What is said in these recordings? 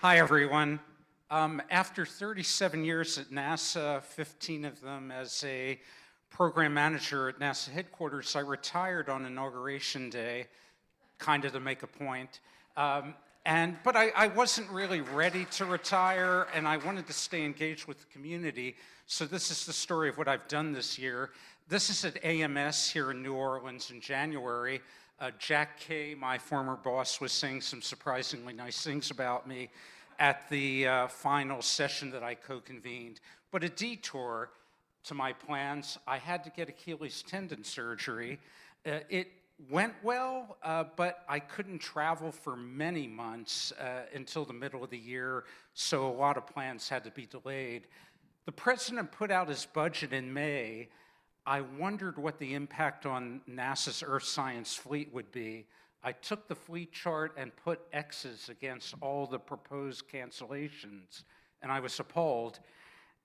Hi, everyone. After 37 years at NASA, 15 of them as a program manager at NASA headquarters, I retired on Inauguration Day, kind of to make a point. But I wasn't really ready to retire, and I wanted to stay engaged with the community. So this is the story of what I've done this year. This is at AMS here in New Orleans in January. Jack Kay, my former boss, was saying some surprisingly nice things about me at the final session that I co-convened. But a detour to my plans, I had to get Achilles tendon surgery. It went well, but I couldn't travel for many months until the middle of the year, so a lot of plans had to be delayed. The president put out his budget in May. I wondered what the impact on NASA's Earth science fleet would be. I took the fleet chart and put X's against all the proposed cancellations, and I was appalled.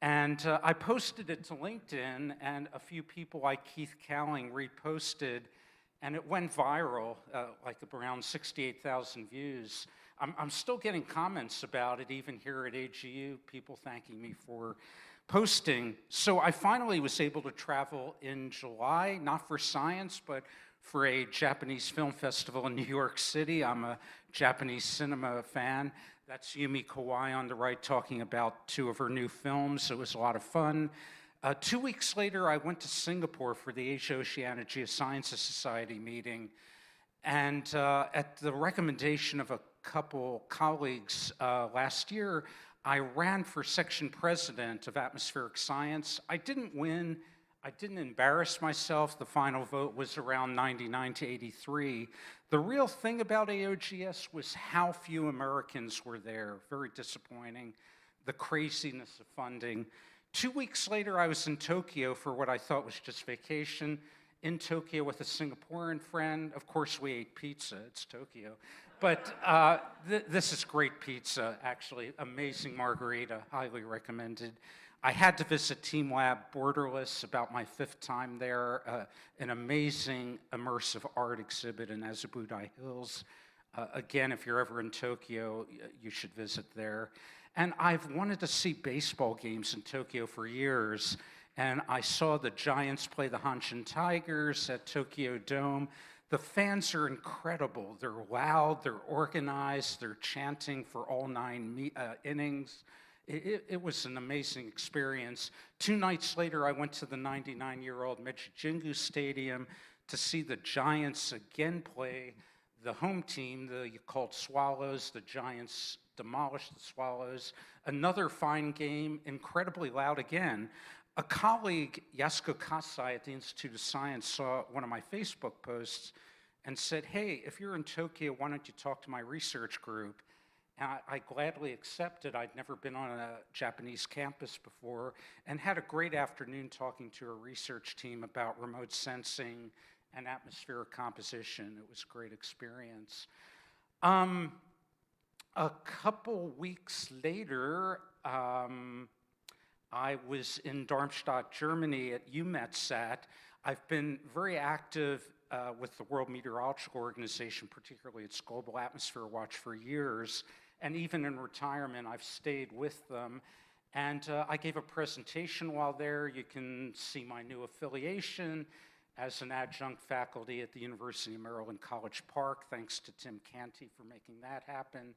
And I posted it to LinkedIn, and a few people like Keith Cowling reposted, and it went viral, like around 68,000 views. I'm still getting comments about it, even here at AGU, people thanking me for posting. So I finally was able to travel in July, not for science, but for a Japanese film festival in New York City. I'm a Japanese cinema fan. That's Yumi Kawai on the right talking about two of her new films. It was a lot of fun. 2 weeks later, I went to Singapore for the Asia-Oceania Geosciences Society meeting. And at the recommendation of a couple colleagues last year, I ran for section president of atmospheric science. I didn't win. I didn't embarrass myself. The final vote was around 99 to 83. The real thing about AOGS was how few Americans were there. Very disappointing. The craziness of funding. 2 weeks later, I was in Tokyo for what I thought was just vacation. In Tokyo with a Singaporean friend. Of course, we ate pizza. It's Tokyo. But this is great pizza, actually. Amazing margarita, highly recommended. I had to visit Team Lab Borderless, about my 5th time there, an amazing immersive art exhibit in Azabudai Hills. Again, if you're ever in Tokyo, you should visit there. And I've wanted to see baseball games in Tokyo for years, and I saw the Giants play the Hanshin Tigers at Tokyo Dome. The fans are incredible. They're loud, they're organized, they're chanting for all 9 innings. It was an amazing experience. 2 nights later, I went to the 99-year-old Meiji Jingu Stadium to see the Giants again play the home team, the called Swallows. The Giants demolished the Swallows. Another fine game, incredibly loud again. A colleague, Yasuko Kasai at the Institute of Science, saw one of my Facebook posts and said, hey, if you're in Tokyo, why don't you talk to my research group? And I gladly accepted. I'd never been on a Japanese campus before and had a great afternoon talking to a research team about remote sensing and atmospheric composition. It was a great experience. A couple weeks later, I was in Darmstadt, Germany at UMETSAT. I've been very active with the World Meteorological Organization, particularly its Global Atmosphere Watch, for years. And even in retirement, I've stayed with them. And I gave a presentation while there. You can see my new affiliation as an adjunct faculty at the University of Maryland College Park. Thanks to Tim Canty for making that happen.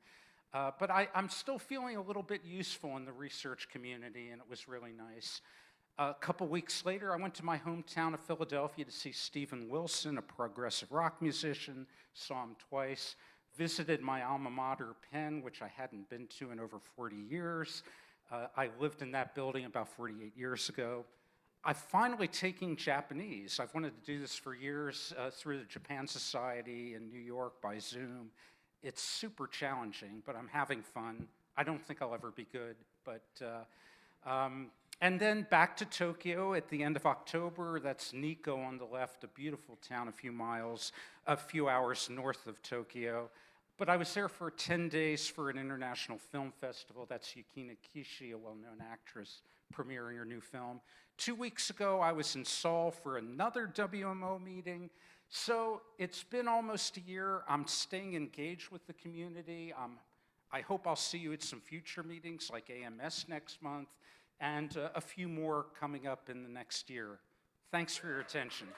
But I'm still feeling a little bit useful in the research community, and it was really nice. A couple weeks later, I went to my hometown of Philadelphia to see Steven Wilson, a progressive rock musician. Saw him twice. Visited my alma mater, Penn, which I hadn't been to in over 40 years. I lived in that building about 48 years ago. I've finally taken Japanese. I've wanted to do this for years through the Japan Society in New York by Zoom. It's super challenging, but I'm having fun. I don't think I'll ever be good, but and then back to Tokyo at the end of October. That's Nikko on the left, a beautiful town a few hours north of Tokyo. But I was there for 10 days for an international film festival. That's Yukina Kishi, a well-known actress, premiering her new film. 2 weeks ago, I was in Seoul for another WMO meeting. So it's been almost a year. I'm staying engaged with the community. I hope I'll see you at some future meetings like AMS next month and a few more coming up in the next year. Thanks for your attention.